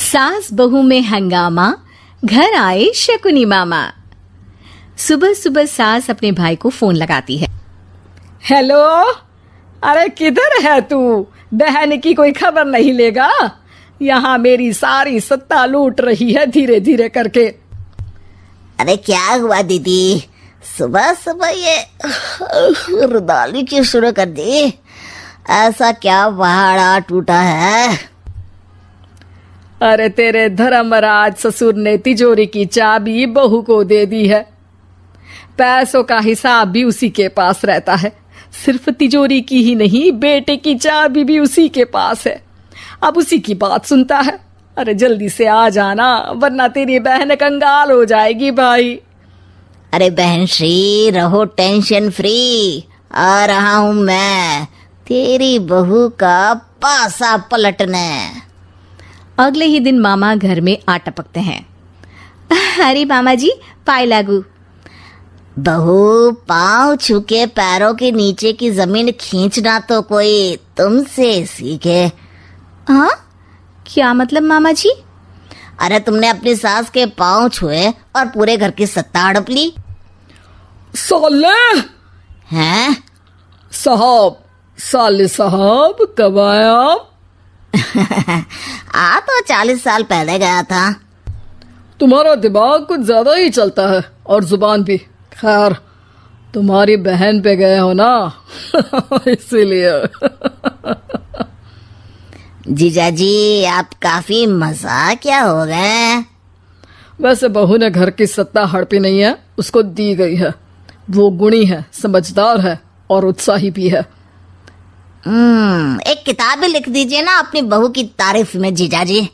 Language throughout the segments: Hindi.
सास बहू में हंगामा, घर आए शकुनी मामा। सुबह सुबह सास अपने भाई को फोन लगाती है। हेलो, अरे किधर है तू? बहन की कोई खबर नहीं लेगा? यहाँ मेरी सारी सत्ता लूट रही है धीरे धीरे करके। अरे क्या हुआ दीदी, सुबह सुबह ये रुदाली क्यों शुरू कर दी? ऐसा क्या पहाड़ा टूटा है? अरे तेरे धर्मराज ससुर ने तिजोरी की चाबी बहू को दे दी है। पैसों का हिसाब भी उसी के पास रहता है। सिर्फ तिजोरी की ही नहीं, बेटे की चाबी भी उसी के पास है। अब उसी की बात सुनता है। अरे जल्दी से आ जाना, वरना तेरी बहन कंगाल हो जाएगी भाई। अरे बहन श्री, रहो टेंशन फ्री। आ रहा हूँ मैं, तेरी बहू का पासा पलटने। अगले ही दिन मामा घर में आ टपकते हैं। अरे मामा जी, पाए लागू। बहू, पाँव छू के पैरों के नीचे की जमीन खींचना तो कोई तुमसे सीखे। हाँ, क्या मतलब मामा जी? अरे तुमने अपनी सास के पाँव छुए और पूरे घर की सत्ता हड़प ली। साले हैं? साहब, साले साहब कब आए आप? आ तो 40 साल पहले गया था। तुम्हारा दिमाग कुछ ज्यादा ही चलता है और जुबान भी। खैर, तुम्हारी बहन पे गए हो ना इसीलिए। जीजा जी, आप काफी मजाकिया हो गए। वैसे बहू ने घर की सत्ता हड़पी नहीं है, उसको दी गई है। वो गुणी है, समझदार है और उत्साही भी है। एक किताब भी लिख दीजिए ना अपनी बहू की तारीफ में जीजा जी।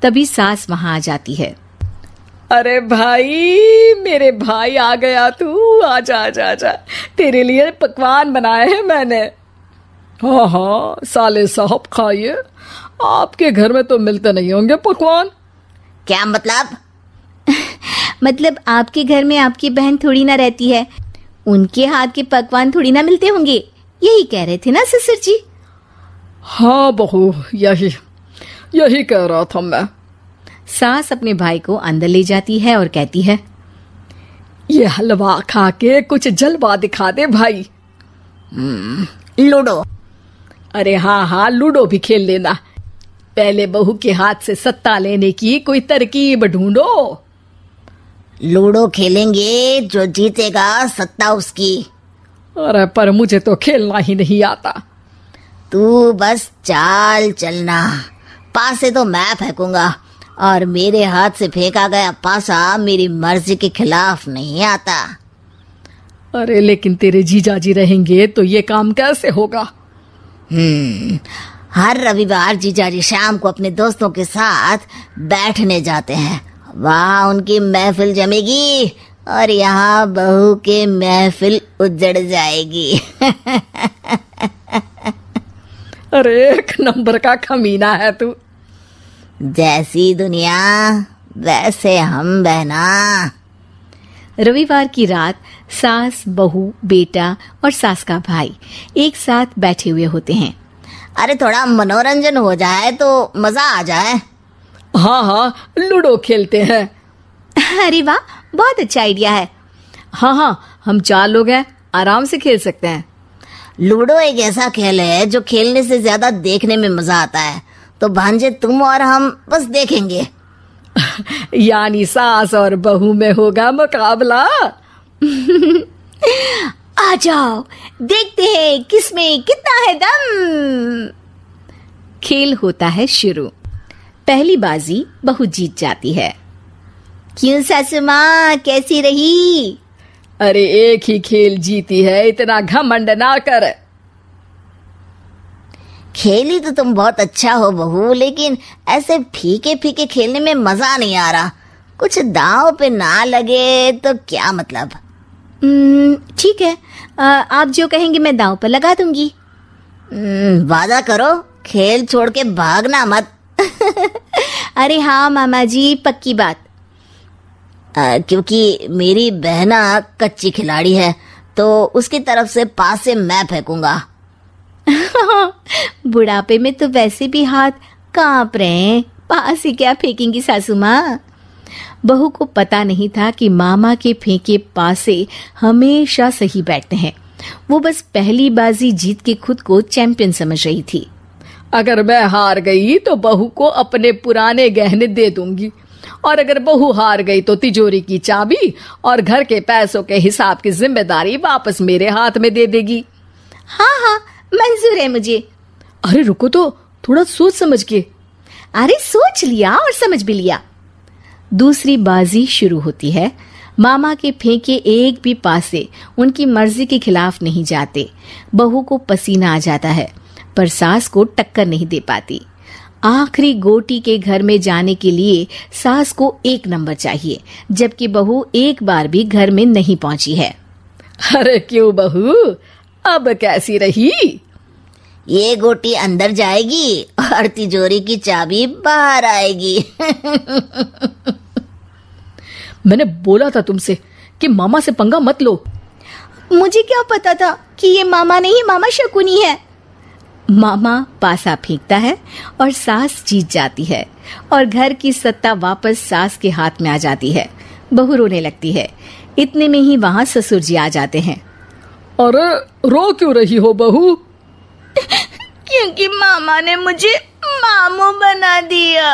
तभी सास वहां आ जाती है। अरे भाई, मेरे भाई आ गया तू। आजा आजा आजा, तेरे लिए पकवान बनाए हैं मैंने। हाँ हाँ साले साहब, खाइए। आपके घर में तो मिलते नहीं होंगे पकवान। क्या मतलब? मतलब आपके घर में आपकी बहन थोड़ी ना रहती है, उनके हाथ के पकवान थोड़ी ना मिलते होंगे, यही कह रहे थे ना ससुर जी? हाँ बहू, यही कह रहा था मैं। सास अपने भाई को अंदर ले जाती है और कहती है, ये हलवा खा के कुछ जलवा दिखा दे भाई। लूडो? अरे हाँ हाँ, लूडो भी खेल लेना। पहले बहू के हाथ से सत्ता लेने की कोई तरकीब ढूंढो। लूडो खेलेंगे, जो जीतेगा सत्ता उसकी। अरे पर मुझे तो खेलना ही नहीं आता। तू बस चाल चलना, पासे तो मैं फेंकूंगा और मेरे हाथ से फेंका गया पासा मेरी मर्जी के खिलाफ नहीं आता। अरे लेकिन तेरे जीजाजी रहेंगे तो ये काम कैसे होगा? हर रविवार जीजाजी शाम को अपने दोस्तों के साथ बैठने जाते हैं। वहाँ उनकी महफिल जमेगी और यहाँ बहू के महफिल उजड़ जाएगी। अरे एक नंबर का कमीना है तू। जैसी दुनिया वैसे हम बहना। रविवार की रात सास, बहू, बेटा और सास का भाई एक साथ बैठे हुए होते हैं। अरे थोड़ा मनोरंजन हो जाए तो मजा आ जाए। हाँ हाँ, लूडो खेलते हैं। अरे वाह, बहुत अच्छा आइडिया है। हाँ हाँ, हम 4 लोग हैं, आराम से खेल सकते हैं। लूडो एक ऐसा खेल है जो खेलने से ज्यादा देखने में मजा आता है। तो भांजे, तुम और हम बस देखेंगे। यानी सास और बहू में होगा मुकाबला। आ जाओ, देखते हैं किसमें कितना है दम। खेल होता है शुरू। पहली बाजी बहू जीत जाती है। क्यों सासू माँ, कैसी रही? अरे एक ही खेल जीती है, इतना घमंड ना कर। खेली तो तुम बहुत अच्छा हो बहू, लेकिन ऐसे फीके फीके खेलने में मजा नहीं आ रहा। कुछ दांव पे ना लगे तो क्या मतलब? ठीक है, आप जो कहेंगे मैं दांव पर लगा दूंगी। वादा करो, खेल छोड़ के भागना मत। अरे हाँ मामा जी, पक्की बात। क्योंकि मेरी बहना कच्ची खिलाड़ी है, तो उसकी तरफ से पास से मैं फेंकूंगा। बुढ़ापे में तो वैसे भी हाथ कांप रहे हैं, पास से क्या फेंकेंगी सासू माँ। बहू को पता नहीं था कि मामा के फेंके पासे हमेशा सही बैठते हैं। वो बस पहली बाजी जीत के खुद को चैंपियन समझ रही थी। अगर मैं हार गई तो बहू को अपने पुराने गहने दे दूंगी, और अगर बहू हार गई तो तिजोरी की चाबी और घर के पैसों के हिसाब की जिम्मेदारी वापस मेरे हाथ में दे देगी। हाँ हाँ, मंजूर है मुझे। अरे रुको तो, थोड़ा सोच समझ के। अरे सोच लिया और समझ भी लिया। दूसरी बाजी शुरू होती है। मामा के फेंके एक भी पासे उनकी मर्जी के खिलाफ नहीं जाते। बहू को पसीना आ जाता है, पर सास को टक्कर नहीं दे पाती। आखिरी गोटी के घर में जाने के लिए सास को 1 नंबर चाहिए, जबकि बहू एक बार भी घर में नहीं पहुंची है। अरे क्यों बहू, अब कैसी रही? ये गोटी अंदर जाएगी और तिजोरी की चाबी बाहर आएगी। मैंने बोला था तुमसे कि मामा से पंगा मत लो। मुझे क्या पता था कि ये मामा नहीं, मामा शकुनी है। मामा पासा फेंकता है और सास जीत जाती है और घर की सत्ता वापस सास के हाथ में आ जाती है। बहू रोने लगती है। इतने में ही वहां ससुर जी आ जाते हैं। अरे रो क्यों रही हो बहू? क्योंकि मामा ने मुझे मामू बना दिया।